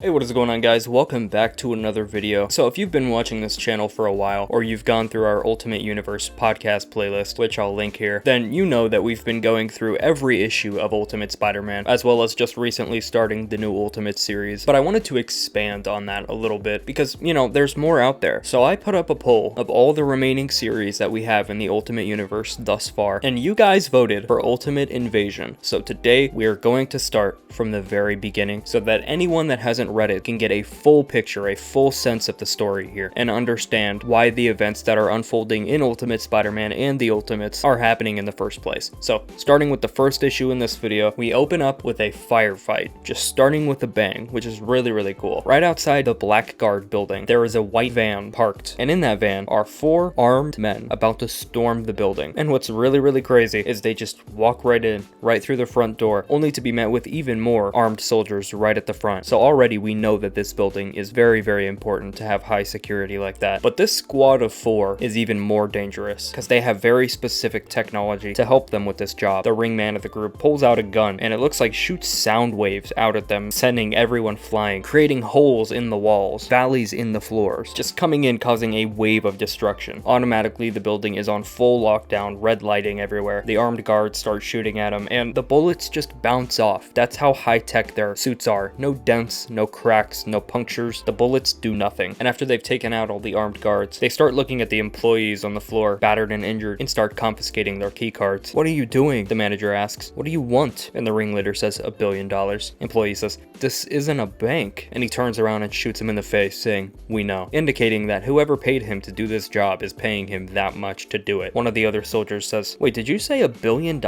Hey, what is going on, guys? Welcome back to another video. So if you've been watching this channel for a while, or you've gone through our Ultimate Universe podcast playlist, which I'll link here, then you know that we've been going through every issue of Ultimate Spider-Man, as well as just recently starting the new Ultimate series. But I wanted to expand on that a little bit because, you know, there's more out there. So I put up a poll of all the remaining series that we have in the Ultimate Universe thus far, and you guys voted for Ultimate Invasion. So today we are going to start from the very beginning so that anyone that hasn't read it can get a full picture, a full sense of the story here, and understand why the events that are unfolding in Ultimate Spider-Man and the Ultimates are happening in the first place. So, starting with the first issue in this video, we open up with a firefight, just starting with a bang, which is really cool. Right outside the Blackguard building, there is a white van parked, and in that van are 4 armed men about to storm the building. And what's really crazy is they just walk right in, right through the front door, only to be met with even more armed soldiers right at the front. So already we know that this building is very important to have high security like that. But this squad of 4 is even more dangerous because they have very specific technology to help them with this job. The ringman of the group pulls out a gun and it looks like shoots sound waves out at them, sending everyone flying, creating holes in the walls, valleys in the floors, just coming in causing a wave of destruction. Automatically the building is on full lockdown, red lighting everywhere. The armed guards start shooting at them and the bullets just bounce off. That's how high-tech their suits are. No dents, no cracks, no punctures. The bullets do nothing. And after they've taken out all the armed guards, they start looking at the employees on the floor, battered and injured, and start confiscating their key cards. "What are you doing?" the manager asks. "What do you want?" And the ringleader says, $1 billion. Employee says, "This isn't a bank." And he turns around and shoots him in the face, saying, "We know," indicating that whoever paid him to do this job is paying him that much to do it. One of the other soldiers says, "Wait, did you say $1 billion?"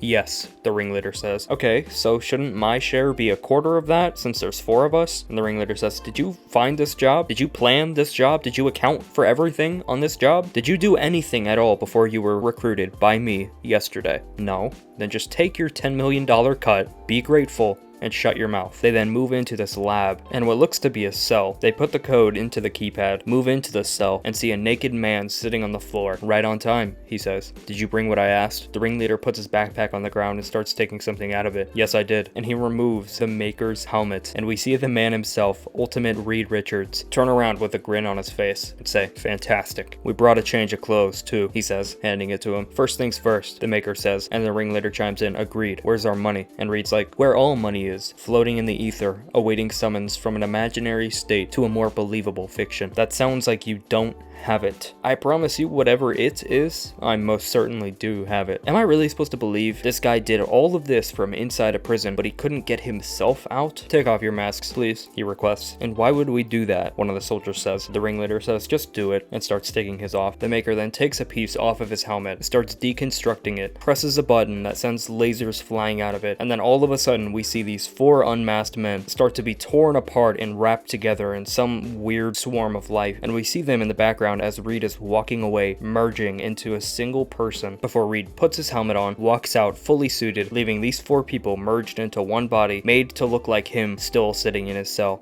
"Yes," the ringleader says. "Okay, so shouldn't my share be a quarter of that since there's 4 of us?" And the ringleader says, "Did you find this job? Did you plan this job? Did you account for everything on this job? Did you do anything at all before you were recruited by me yesterday?" "No." "Then just take your $10 million cut, be grateful, and shut your mouth." They then move into this lab and what looks to be a cell. They put the code into the keypad, move into the cell, and see a naked man sitting on the floor. "Right on time," he says. "Did you bring what I asked?" The ringleader puts his backpack on the ground and starts taking something out of it. "Yes, I did." And he removes the Maker's helmet, and we see the man himself, Ultimate Reed Richards, turn around with a grin on his face and say, "Fantastic. We brought a change of clothes too," he says, handing it to him. "First things first," the Maker says, and the ringleader chimes in, "Agreed. Where's our money?" And Reed's like, "Where all money is, floating in the ether, awaiting summons from an imaginary state to a more believable fiction." "That sounds like you don't have it." "I promise you, whatever it is, I most certainly do have it." Am I really supposed to believe this guy did all of this from inside a prison, but he couldn't get himself out? "Take off your masks, please," he requests. "And why would we do that?" one of the soldiers says. The ringleader says, "Just do it," and starts taking his off. The Maker then takes a piece off of his helmet, starts deconstructing it, presses a button that sends lasers flying out of it, and then all of a sudden we see these 4 unmasked men start to be torn apart and wrapped together in some weird swarm of life, and we see them in the background as Reed is walking away, merging into a single person before Reed puts his helmet on, walks out fully suited, leaving these 4 people merged into one body, made to look like him still sitting in his cell.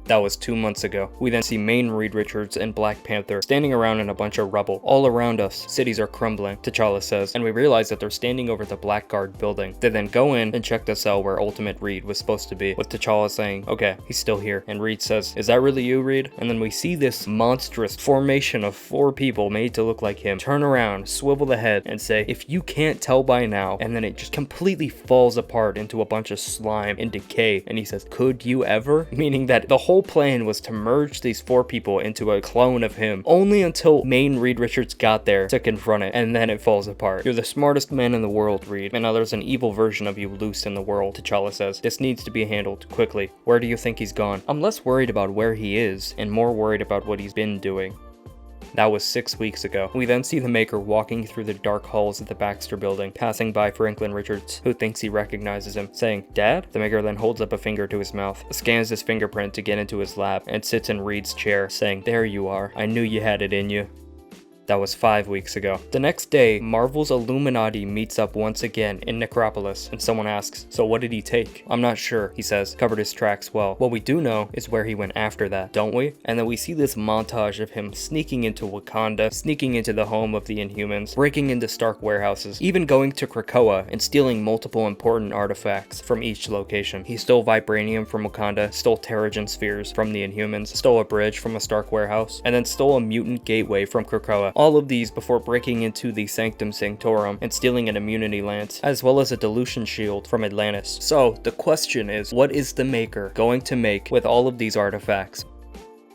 That was 2 months ago. We then see main Reed Richards and Black Panther standing around in a bunch of rubble. "All around us, cities are crumbling," T'Challa says, and we realize that they're standing over the Blackguard building. They then go in and check the cell where Ultimate Reed was supposed to be, with T'Challa saying, "Okay, he's still here." And Reed says, "Is that really you, Reed?" And then we see this monstrous formation of 4 people made to look like him turn around, swivel the head, and say, "If you can't tell by now," and then it just completely falls apart into a bunch of slime and decay, and he says, "Could you ever?" Meaning that the whole plan was to merge these 4 people into a clone of him, only until main Reed Richards got there to confront it, and then it falls apart. "You're the smartest man in the world, Reed, and now there's an evil version of you loose in the world," T'Challa says. "This needs to be handled quickly. Where do you think he's gone?" "I'm less worried about where he is, and more worried about what he's been doing." That was 6 weeks ago. We then see the Maker walking through the dark halls of the Baxter building, passing by Franklin Richards, who thinks he recognizes him, saying, "Dad?" The Maker then holds up a finger to his mouth, scans his fingerprint to get into his lab, and sits in Reed's chair, saying, "There you are. I knew you had it in you." That was 5 weeks ago. The next day, Marvel's Illuminati meets up once again in Necropolis, and someone asks, so what did he take? I'm not sure, he says, covered his tracks well. What we do know is where he went after that, don't we? And then we see this montage of him sneaking into Wakanda, sneaking into the home of the Inhumans, breaking into Stark warehouses, even going to Krakoa and stealing multiple important artifacts from each location. He stole vibranium from Wakanda, stole Terrigen spheres from the Inhumans, stole a bridge from a Stark warehouse, and then stole a mutant gateway from Krakoa. All of these before breaking into the Sanctum Sanctorum and stealing an immunity lance, as well as a dilution shield from Atlantis. So, the question is, what is the Maker going to make with all of these artifacts?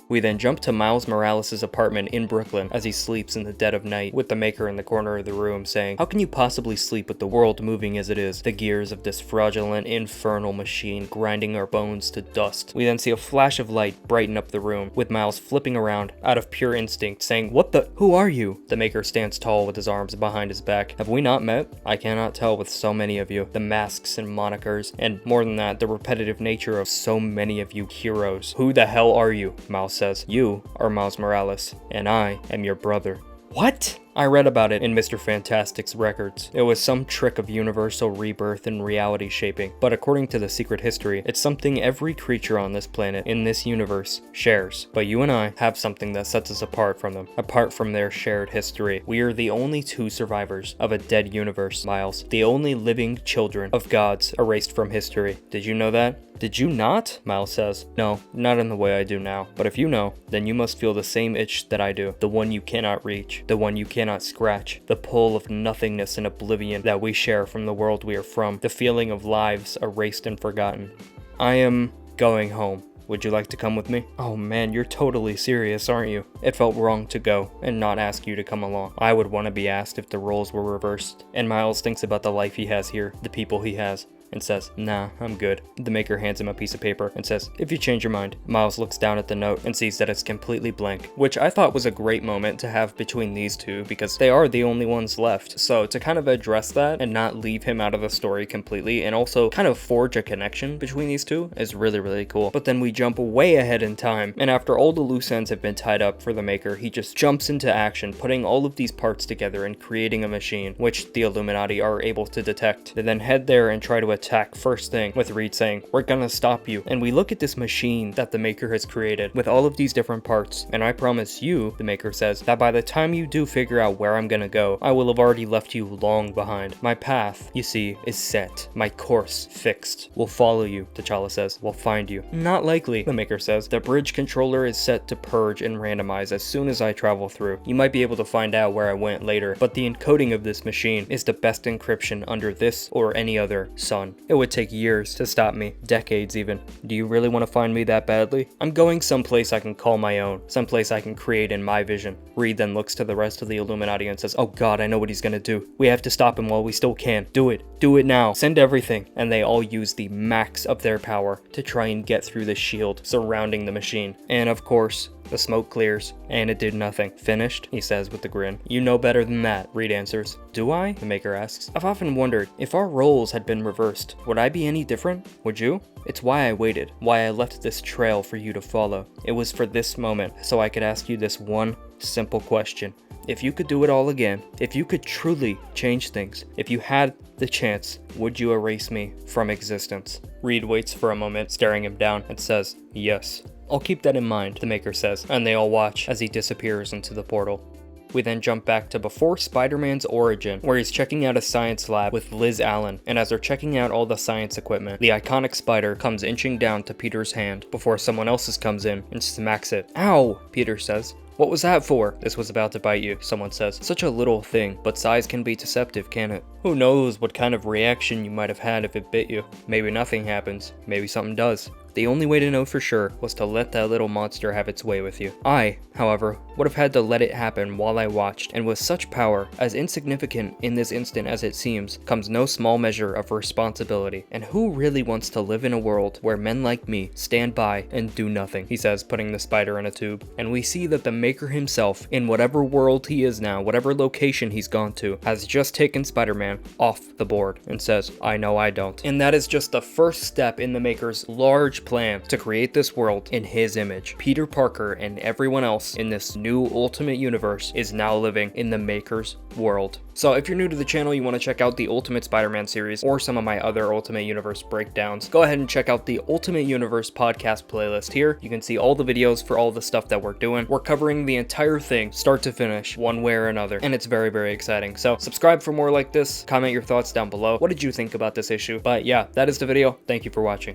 We then jump to Miles Morales' apartment in Brooklyn as he sleeps in the dead of night, with the Maker in the corner of the room saying, how can you possibly sleep with the world moving as it is, the gears of this fraudulent, infernal machine grinding our bones to dust? We then see a flash of light brighten up the room, with Miles flipping around out of pure instinct, saying, what the? Who are you? The Maker stands tall with his arms behind his back. Have we not met? I cannot tell with so many of you. The masks and monikers, and more than that, the repetitive nature of so many of you heroes. Who the hell are you? Miles says, you are Miles Morales, and I am your brother. What? I read about it in Mr. Fantastic's records. It was some trick of universal rebirth and reality shaping, but according to the secret history, it's something every creature on this planet, in this universe, shares. But you and I have something that sets us apart from them, apart from their shared history. We are the only two survivors of a dead universe, Miles. The only living children of gods erased from history. Did you know that? Did you not? Miles says. No, not in the way I do now. But if you know, then you must feel the same itch that I do. The one you cannot reach. The one you cannot scratch. The pull of nothingness and oblivion that we share from the world we are from. The feeling of lives erased and forgotten. I am going home. Would you like to come with me? Oh man, you're totally serious, aren't you? It felt wrong to go and not ask you to come along. I would want to be asked if the roles were reversed. And Miles thinks about the life he has here, the people he has, and says, nah, I'm good. The Maker hands him a piece of paper and says, if you change your mind. Miles looks down at the note and sees that it's completely blank, which I thought was a great moment to have between these two because they are the only ones left. So to kind of address that and not leave him out of the story completely and also kind of forge a connection between these two is really, really cool. But then we jump way ahead in time, and after all the loose ends have been tied up for the Maker, he just jumps into action, putting all of these parts together and creating a machine, which the Illuminati are able to detect. They then head there and try to attack first thing, with Reed saying, we're gonna stop you. And we look at this machine that the Maker has created with all of these different parts, and I promise you, the Maker says, that by the time you do figure out where I'm gonna go, I will have already left you long behind. My path, you see, is set. My course fixed. We'll follow you, T'Challa says. We'll find you. Not likely, the Maker says. The bridge controller is set to purge and randomize as soon as I travel through. You might be able to find out where I went later, but the encoding of this machine is the best encryption under this or any other sun. It would take years to stop me, decades even. Do you really want to find me that badly? I'm going someplace I can call my own, someplace I can create in my vision. Reed then looks to the rest of the Illuminati and says, oh god, I know what he's gonna do. We have to stop him while we still can. Do it. Do it now. Send everything. And they all use the max of their power to try and get through the shield surrounding the machine. And of course, the smoke clears, and it did nothing. Finished? He says with a grin. You know better than that, Reed answers. Do I? The Maker asks. I've often wondered, if our roles had been reversed, would I be any different? Would you? It's why I waited, why I left this trail for you to follow. It was for this moment, so I could ask you this one simple question. If you could do it all again, if you could truly change things, if you had the chance, would you erase me from existence? Reed waits for a moment, staring him down, and says, yes. I'll keep that in mind, the Maker says, and they all watch as he disappears into the portal. We then jump back to before Spider-Man's origin, where he's checking out a science lab with Liz Allen, and as they're checking out all the science equipment, the iconic spider comes inching down to Peter's hand before someone else's comes in and smacks it. Ow, Peter says. What was that for? This was about to bite you, someone says. Such a little thing, but size can be deceptive, can't it? Who knows what kind of reaction you might have had if it bit you. Maybe nothing happens. Maybe something does. The only way to know for sure was to let that little monster have its way with you. I, however, would have had to let it happen while I watched, and with such power, as insignificant in this instant as it seems, comes no small measure of responsibility. And who really wants to live in a world where men like me stand by and do nothing? He says, putting the spider in a tube. And we see that the Maker himself, in whatever world he is now, whatever location he's gone to, has just taken Spider-Man off the board and says, I know I don't. And that is just the first step in the Maker's large huge plan to create this world in his image. Peter Parker and everyone else in this new Ultimate Universe is now living in the Maker's world. So if you're new to the channel, you want to check out the Ultimate Spider-Man series or some of my other Ultimate Universe breakdowns, go ahead and check out the Ultimate Universe podcast playlist here. You can see all the videos for all the stuff that we're doing. We're covering the entire thing, start to finish, one way or another, and it's very, very exciting. So subscribe for more like this, comment your thoughts down below. What did you think about this issue? But yeah, that is the video. Thank you for watching.